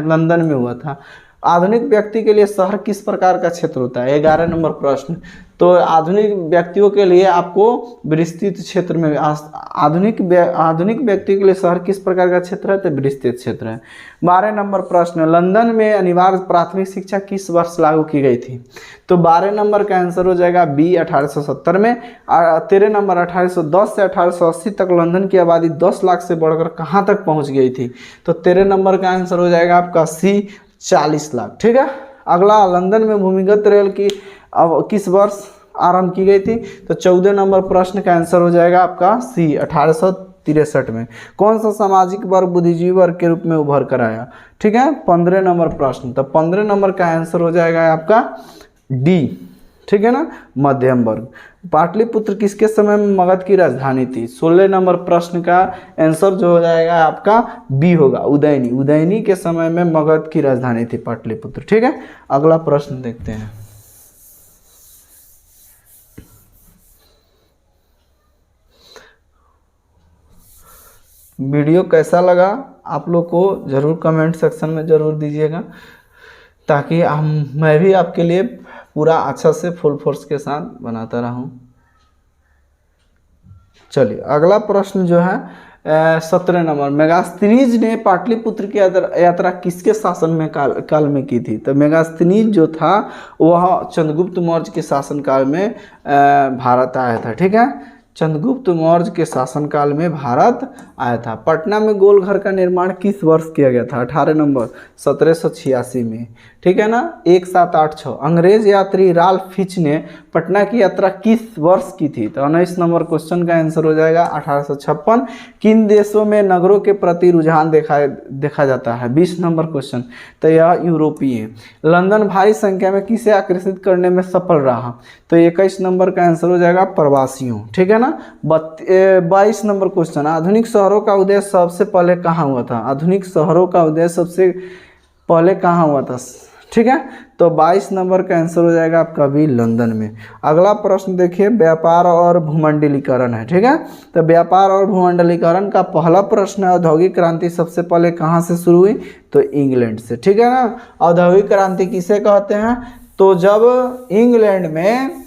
लंदन में हुआ था। आधुनिक व्यक्ति के लिए शहर किस प्रकार का क्षेत्र होता है, 11 नंबर प्रश्न। तो आधुनिक व्यक्तियों के लिए आपको विस्तृत क्षेत्र में, आधुनिक व्यक्ति के लिए शहर किस प्रकार का क्षेत्र है, तो विस्तृत क्षेत्र है। 12 नंबर प्रश्न, लंदन में अनिवार्य प्राथमिक शिक्षा किस वर्ष लागू की गई थी। तो 12 नंबर का आंसर हो जाएगा बी, 1870 में। 13 नंबर 1810 से 1880 तक लंदन की आबादी 10 लाख से बढ़कर कहाँ तक पहुँच गई थी। तो 13 नंबर का आंसर हो जाएगा आपका सी, 40 लाख। ठीक है। अगला, लंदन में भूमिगत रेल की अब किस वर्ष आरंभ की गई थी। तो 14 नंबर प्रश्न का आंसर हो जाएगा आपका सी, 1863 में। कौन सा सामाजिक वर्ग बुद्धिजीवी वर्ग के रूप में उभर कर आया। ठीक है। 15 नंबर प्रश्न, तो 15 नंबर का आंसर हो जाएगा आपका डी। ठीक है ना, मध्यम वर्ग। पाटलिपुत्र किसके समय में मगध की राजधानी थी। 16 नंबर प्रश्न का आंसर जो हो जाएगा आपका बी होगा, उदयनी। उदयनी के समय में मगध की राजधानी थी पाटलिपुत्र। ठीक है। अगला प्रश्न देखते हैं। वीडियो कैसा लगा आप लोग को ज़रूर कमेंट सेक्शन में ज़रूर दीजिएगा, ताकि मैं भी आपके लिए पूरा अच्छा से फुल फोर्स के साथ बनाता रहूं। चलिए अगला प्रश्न जो है 17 नंबर, मेगास्थनीज ने पाटलिपुत्र की यात्रा किसके शासन में काल में की थी। तो मेगास्थनीज जो था वह चंद्रगुप्त मौर्य के शासनकाल में भारत आया था। ठीक है। चंद्रगुप्त मौर्य के शासनकाल में भारत आया था। पटना में गोलघर का निर्माण किस वर्ष किया गया था। 18 नंबर 1786 में। ठीक है ना, 1786। अंग्रेज यात्री राल्फ फिच ने पटना की यात्रा किस वर्ष की थी। तो 19 नंबर क्वेश्चन का आंसर हो जाएगा 1856। किन देशों में नगरों के प्रति रुझान देखा जाता है। 20 नंबर क्वेश्चन, तो यह यूरोपीय। लंदन भारी संख्या में किसे आकर्षित करने में सफल रहा। तो 21 नंबर का आंसर हो जाएगा प्रवासियों। ठीक है ना। 22 नंबर क्वेश्चन, आधुनिक शहरों का उदय सबसे पहले कहाँ हुआ था। आधुनिक शहरों का उदय सबसे पहले कहाँ हुआ था। ठीक है। तो 22 नंबर का आंसर हो जाएगा आपका भी लंदन में। अगला प्रश्न देखिए, व्यापार और भूमंडलीकरण है। ठीक है। तो व्यापार और भूमंडलीकरण का पहला प्रश्न है, औद्योगिक क्रांति सबसे पहले कहाँ से शुरू हुई। तो इंग्लैंड से। ठीक है ना। औद्योगिक क्रांति किसे कहते हैं। तो जब इंग्लैंड में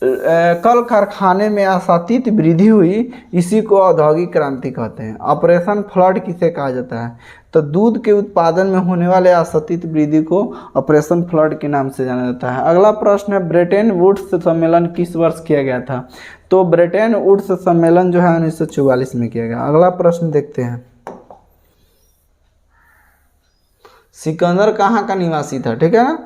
कल कारखाने में आसातीत वृद्धि हुई, इसी को औद्योगिक क्रांति कहते हैं। ऑपरेशन फ्लड किसे कहा जाता है। तो दूध के उत्पादन में होने वाले आसातीत वृद्धि को ऑपरेशन फ्लड के नाम से जाना जाता है। अगला प्रश्न है, ब्रेटन वुड्स सम्मेलन किस वर्ष किया गया था। तो ब्रेटन वुड्स सम्मेलन जो है 1944 में किया गया। अगला प्रश्न देखते हैं, सिकंदर कहाँ का निवासी था। ठीक है ना।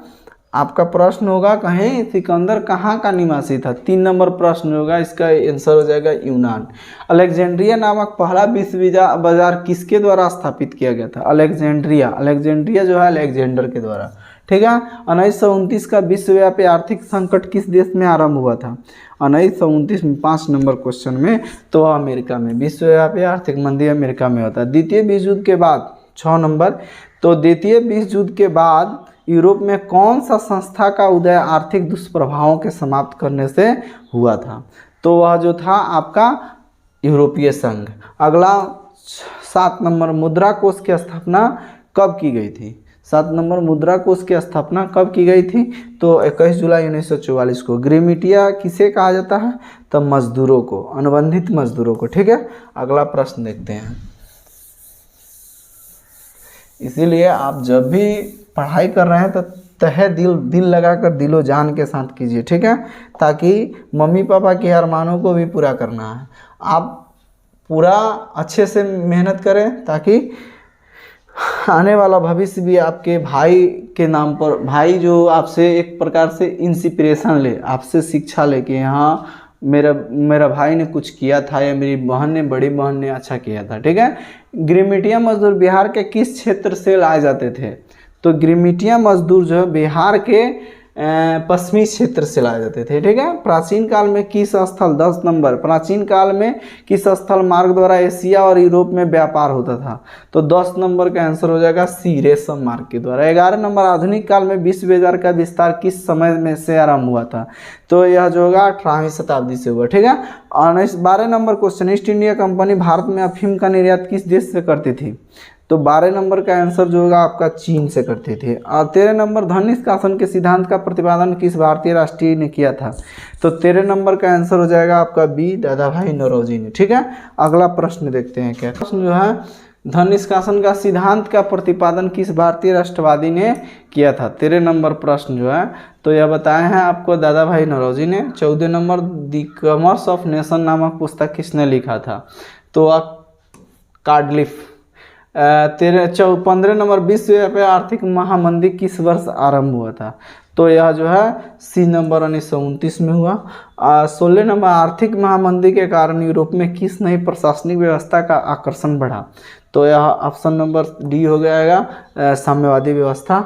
आपका प्रश्न होगा कहीं सिकंदर कहाँ का निवासी था। 3 नंबर प्रश्न होगा, इसका आंसर हो जाएगा यूनान। अलेक्जेंड्रिया नामक पहला विश्व बाजार किसके द्वारा स्थापित किया गया था। अलेक्जेंड्रिया जो है अलेक्जेंडर के द्वारा। ठीक है। 1929 का विश्वव्यापी आर्थिक संकट किस देश में आरंभ हुआ था। 1929 में 5 नंबर क्वेश्चन में, तो अमेरिका में। विश्वव्यापी आर्थिक मंदी अमेरिका में होता है। द्वितीय विश्व युद्ध के बाद 6 नंबर, तो द्वितीय विश्व युद्ध के बाद यूरोप में कौन सा संस्था का उदय आर्थिक दुष्प्रभावों के समाप्त करने से हुआ था। तो वह जो था आपका यूरोपीय संघ। अगला 7 नंबर, मुद्रा कोष की स्थापना कब की गई थी। 7 नंबर, मुद्रा कोष की स्थापना कब की गई थी। तो 21 जुलाई 1944 को। ग्रीमिटिया किसे कहा जाता है। तो मजदूरों को, अनुबंधित मजदूरों को। ठीक है। अगला प्रश्न देखते हैं। इसीलिए आप जब भी पढ़ाई कर रहे हैं तो तहे दिल लगाकर दिलो जान के साथ कीजिए। ठीक है। ताकि मम्मी पापा के अरमानों को भी पूरा करना है। आप पूरा अच्छे से मेहनत करें, ताकि आने वाला भविष्य भी आपके भाई के नाम पर, भाई जो आपसे एक प्रकार से इंस्पिरेशन ले, आपसे शिक्षा ले कि हाँ मेरा भाई ने कुछ किया था, या मेरी बहन ने, बड़ी बहन ने अच्छा किया था। ठीक है। गिरिमिटिया मजदूर बिहार के किस क्षेत्र से लाए जाते थे। तो गिरिमिटिया मजदूर जो है बिहार के पश्चिमी क्षेत्र से लाए जाते थे। ठीक है, प्राचीन काल में किस स्थल, 10 नंबर, प्राचीन काल में किस स्थल मार्ग द्वारा एशिया और यूरोप में व्यापार होता था? तो 10 नंबर का आंसर हो जाएगा सी, रेशम मार्ग के द्वारा। 11 नंबर, आधुनिक काल में विश्व बाजार का विस्तार किस समय में से आरंभ हुआ था? तो यह जो होगा 18वीं शताब्दी से हुआ। ठीक है, और 12 number question, east India company Bharat में अफीम का निर्यात किस देश से करती थी? तो 12 नंबर का आंसर जो होगा आपका चीन से करते थे। और 13 नंबर, धन निष्कासन के सिद्धांत का प्रतिपादन किस भारतीय राष्ट्रीय ने किया था? तो 13 नंबर का आंसर हो जाएगा आपका बी, दादा भाई नौरोजी ने। ठीक है, अगला प्रश्न देखते हैं क्या प्रश्न जो है, धन निष्कासन का सिद्धांत का प्रतिपादन किस भारतीय राष्ट्रवादी ने किया था? 13 नंबर प्रश्न जो है तो यह बताए हैं आपको दादा भाई नौरोजी ने। 14 number, the commerce of nation नामक पुस्तक किसने लिखा था? तो कार्डलिफ। 15 नंबर, विश्वव्यापी आर्थिक महामंदी किस वर्ष आरंभ हुआ था? तो यह जो है सी नंबर 1929 में हुआ। 16 नंबर, आर्थिक महामंदी के कारण यूरोप में किस नई प्रशासनिक व्यवस्था का आकर्षण बढ़ा? तो यह ऑप्शन नंबर डी हो जाएगा, साम्यवादी व्यवस्था।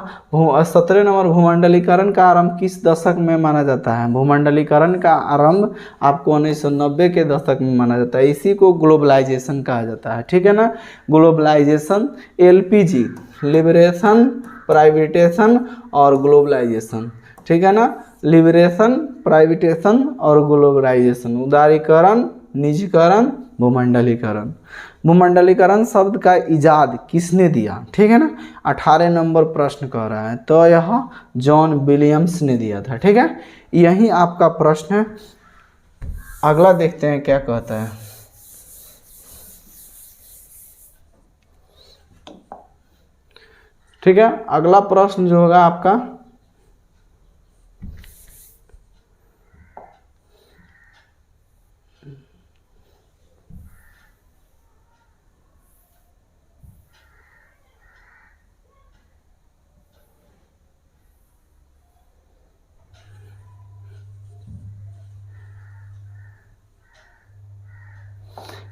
17 नंबर, भूमंडलीकरण का आरंभ किस दशक में माना जाता है? भूमंडलीकरण का आरंभ आपको 1990 के दशक में माना जाता है। इसी को ग्लोबलाइजेशन कहा जाता है। ठीक है ना, ग्लोबलाइजेशन, एलपीजी, लिबरेशन, प्राइवेटेशन और ग्लोबलाइजेशन। ठीक है ना, लिबरेशन, प्राइवेटेशन और ग्लोबलाइजेशन, उदारीकरण, निजीकरण, भूमंडलीकरण। भूमंडलीकरण शब्द का इजाद किसने दिया? ठीक है ना, 18 नंबर प्रश्न कह रहा है तो यह जॉन विलियम्स ने दिया था। ठीक है, यही आपका प्रश्न है। अगला देखते हैं क्या कहता है। ठीक है, अगला प्रश्न जो होगा आपका,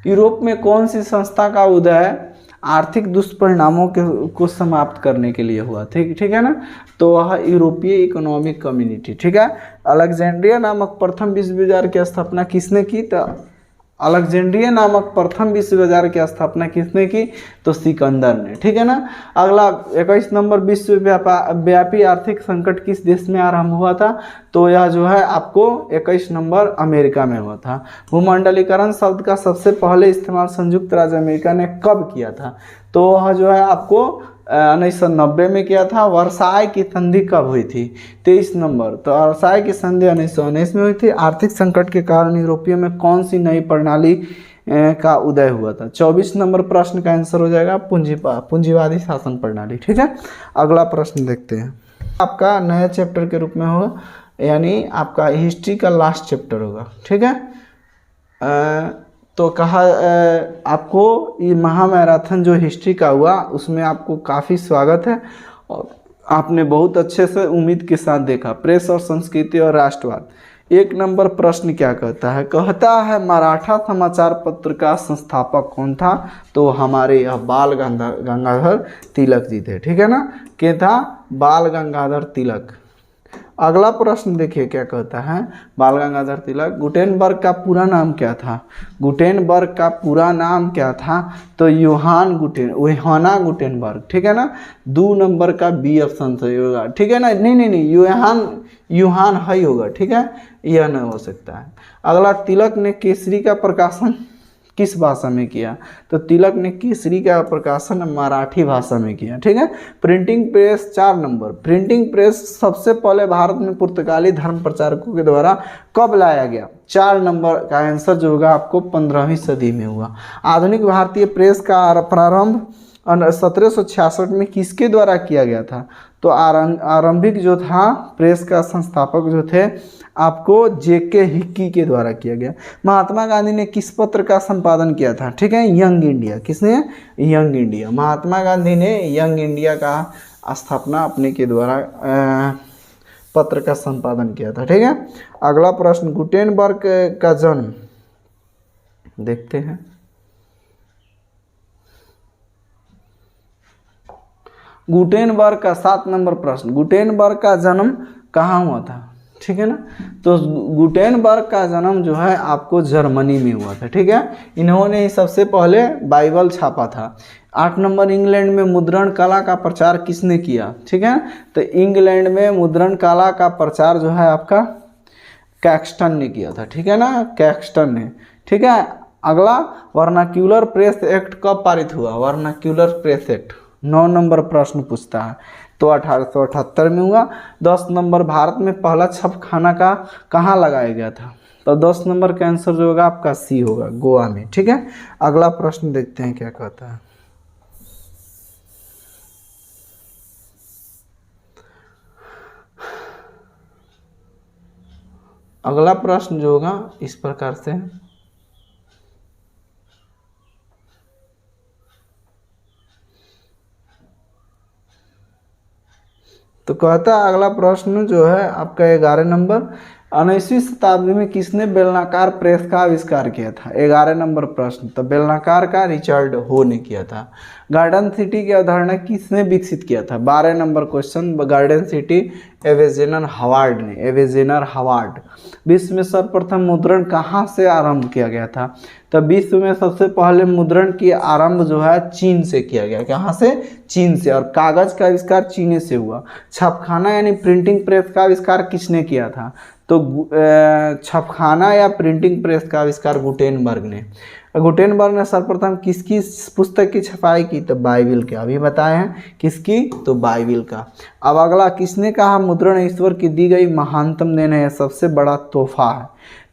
यूरोप में कौन सी संस्था का उदय आर्थिक दुष्परिणामों को समाप्त करने के लिए हुआ? ठीक है ना, तो वह यूरोपीय इकोनॉमिक कम्युनिटी। ठीक है, अलेक्जेंड्रिया नामक प्रथम विश्व बाजार की स्थापना किसने की? तो अलेक्जेंड्रिया नामक प्रथम विश्व बाजार की स्थापना किसने की? तो सिकंदर ने। ठीक है ना, अगला 21 नंबर, विश्व व्यापी आर्थिक संकट किस देश में आरंभ हुआ था? तो यह जो है आपको 21 नंबर अमेरिका में हुआ था। भूमंडलीकरण शब्द का सबसे पहले इस्तेमाल संयुक्त राज्य अमेरिका ने कब किया था? तो वह जो है आपको 1990 में किया था। वर्साई की संधि कब हुई थी? 23 नंबर, तो वर्साई की संधि 1919 में हुई थी। आर्थिक संकट के कारण यूरोपियों में कौन सी नई प्रणाली का उदय हुआ था? 24 नंबर प्रश्न का आंसर हो जाएगा पूंजीवादी शासन प्रणाली। ठीक है, अगला प्रश्न देखते हैं। आपका नए चैप्टर के रूप में होगा, यानी आपका हिस्ट्री का लास्ट चैप्टर होगा। ठीक है, तो कहा आपको ये महामैराथन जो हिस्ट्री का हुआ उसमें आपको काफ़ी स्वागत है और आपने बहुत अच्छे से उम्मीद के साथ देखा। प्रेस और संस्कृति और राष्ट्रवाद। 1 नंबर प्रश्न क्या कहता है? कहता है मराठा समाचार पत्र का संस्थापक कौन था? तो हमारे यह बाल गंगाधर तिलक जी थे। ठीक है ना, क्या था? बाल गंगाधर तिलक। अगला प्रश्न देखिए क्या कहता है, बाल गंगाधर तिलक। गुटेनबर्ग का पूरा नाम क्या था? गुटेनबर्ग का पूरा नाम क्या था? तो योहाना गुटेनबर्ग। ठीक है ना, 2 नंबर का बी ऑप्शन सही होगा। ठीक है ना, नहीं, यूहान हाई होगा। ठीक है, यह नहीं हो सकता है। अगला, तिलक ने केसरी का प्रकाशन किस भाषा में किया? तो तिलक ने केसरी का प्रकाशन मराठी भाषा में किया। ठीक है, printing press 4 number. Printing press सबसे पहले भारत में पुर्तगाली धर्म प्रचारकों के द्वारा कब लाया गया? 4 नंबर का आंसर जो होगा आपको 15वीं सदी में हुआ। आधुनिक भारतीय प्रेस का प्रारंभ 1766 में किसके द्वारा किया गया था? तो आरंभिक जो था प्रेस का संस्थापक जो थे आपको जेके हिक्की के द्वारा किया गया। महात्मा गांधी ने किस पत्र का संपादन किया था? ठीक है, यंग इंडिया। किसने? Young India. महात्मा गांधी ने यंग इंडिया का स्थापना अपने के द्वारा पत्र का संपादन किया था। ठीक है, अगला प्रश्न, गुटेनबर्ग का जन्म देखते हैं। गुटेनबर्ग का 7 नंबर प्रश्न, गुटेनबर्ग का जन्म कहाँ हुआ था, ठीक है ना। तो गुटेनबर्ग का जन्म जो है आपको जर्मनी में हुआ था, ठीक है। इन्होंने ही सबसे पहले बाइबल छापा था। 8 नंबर, इंग्लैंड में मुद्रण कला का प्रचार किसने किया, ठीक है। तो इंग्लैंड में मुद्रण कला का प्रचार जो है आपका कैक्सटन ने किया था, ठीक है ना, कैक्सटन ने, ठीक है। अगला, वर्नाक्यूलर प्रेस एक्ट कब पारित हुआ, वर्नाक्यूलर प्रेस एक्ट 9 नंबर प्रश्न पूछता है, तो 1878 में हुआ। 10 नंबर, भारत में पहला छपखाना का कहाँ लगाया गया था, तो 10 नंबर का आंसर जो होगा आपका सी होगा, गोवा में, ठीक है। अगला प्रश्न देखते हैं क्या कहता है। अगला प्रश्न जो होगा इस प्रकार से, तो कहता है अगला प्रश्न जो है आपका 11 नंबर, 19वीं शताब्दी में किसने बेलनाकार प्रेस का आविष्कार किया था, 11 नंबर प्रश्न। तो बेलनाकार का रिचर्ड हो ने किया था। गार्डन सिटी की अवधारणा किसने विकसित किया था, 12 number question, garden city Ebenezer Howard ने, एवेजेनर हावर्ड। विश्व में सर्वप्रथम मुद्रण कहाँ से आरंभ किया गया था, तो विश्व में सबसे पहले मुद्रण की आरंभ जो है चीन से किया गया, कहाँ से, चीन से। और कागज का आविष्कार चीन से हुआ। छापखाना यानी प्रिंटिंग प्रेस का आविष्कार किसने किया था, तो छापखाना या प्रिंटिंग प्रेस का आविष्कार गुटेनबर्ग ने। गुटेनबर्ग ने सर्वप्रथम किसकी पुस्तक की छपाई की, तो बाइबिल के, अभी बताए हैं किसकी, तो बाइबिल का। अब अगला, किसने कहा मुद्रण ईश्वर की दी गई महानतम देन है, सबसे बड़ा तोहफा है,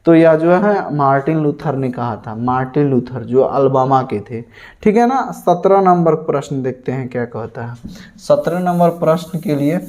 तो यह जो है मार्टिन लूथर ने कहा था, मार्टिन लूथर जो अलबामा के थे, ठीक है ना। 17 नंबर प्रश्न देखते हैं क्या कहता है। 17 नंबर प्रश्न के लिए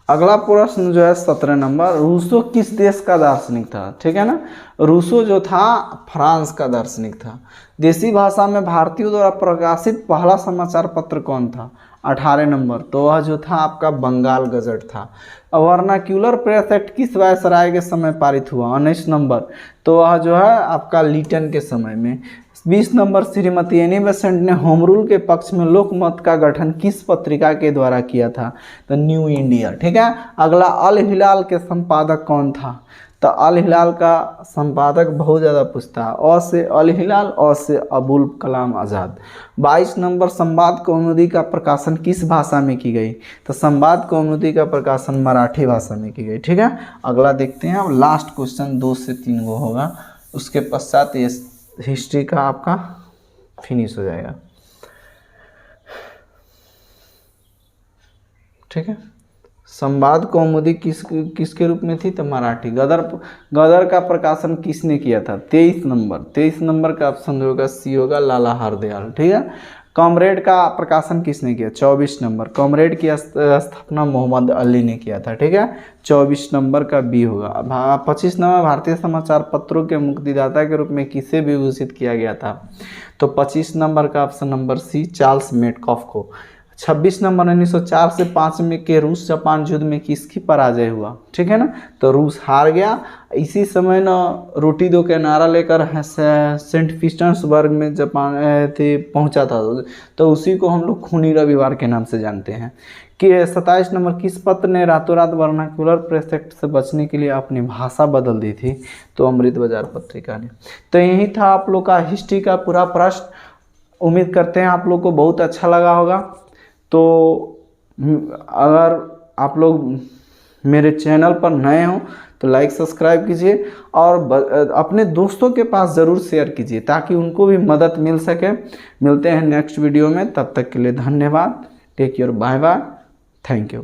अगला प्रश्न जो है 17 नंबर, रूसो किस देश का दार्शनिक था, ठीक है ना। रूसो जो था फ्रांस का दार्शनिक था। देसी भाषा में भारतीयों द्वारा प्रकाशित पहला समाचार पत्र कौन था, 18 नंबर, तो वह जो था आपका बंगाल गजट था। वर्नाक्यूलर प्रेस एक्ट किस वायसराय के समय पारित हुआ, 19 नंबर, तो वह जो है आपका लिटन के समय में। 20 नंबर, श्रीमती एनी बेसेंट ने होम रूल के पक्ष में लोकमत का गठन किस पत्रिका के द्वारा किया था, तो न्यू इंडिया, ठीक है। अगला, अल हिलाल के संपादक कौन था, तो अल हिलाल का संपादक बहुत ज़्यादा पूछता है, अ से अल हिलाल, अ से अबुल कलाम आज़ाद। 22 नंबर, संवाद कौमुदी का प्रकाशन किस भाषा में की गई, तो संवाद कौमुदी का प्रकाशन मराठी भाषा में की गई, ठीक है। अगला देखते हैं, अब लास्ट क्वेश्चन 2 से 3 वो होगा, उसके पश्चात ये हिस्ट्री का आपका फिनिश हो जाएगा, ठीक है। संवाद कौमुदी किसके रूप में थी, तो मराठी। गदर का प्रकाशन किसने किया था, 23 नंबर, 23 नंबर का ऑप्शन होगा सी होगा, लाला हरदयाल, ठीक है। कॉमरेड का प्रकाशन किसने किया, 24 नंबर, कॉमरेड की स्थापना मोहम्मद अली ने किया था, ठीक है। 24 नंबर का बी होगा। 25 नंबर, भारतीय समाचार पत्रों के मुक्तिदाता के रूप में किसे विभूषित किया गया था, तो 25 नंबर का option number C, Charles Metcalfe को। 26 नंबर, 1904 से 5 में के रूस जापान युद्ध में किसकी पराजय हुआ, ठीक है ना, तो रूस हार गया। इसी समय न रोटी दो के नारा लेकर सेंट पीटर्सबर्ग में जापान थे पहुंचा था, तो उसी को हम लोग खूनी रविवार के नाम से जानते हैं। कि 27 नंबर, किस पत्र ने रातों रात वर्नाक्यूलर प्रेस एक्ट से बचने के लिए अपनी भाषा बदल दी थी, तो अमृत बाजार पत्रिका ने। तो यही था आप लोग का हिस्ट्री का पूरा प्रश्न। उम्मीद करते हैं आप लोग को बहुत अच्छा लगा होगा। तो अगर आप लोग मेरे चैनल पर नए हो तो लाइक सब्सक्राइब कीजिए और अपने दोस्तों के पास ज़रूर शेयर कीजिए ताकि उनको भी मदद मिल सके। मिलते हैं नेक्स्ट वीडियो में, तब तक के लिए धन्यवाद। Take care, bye bye, thank you.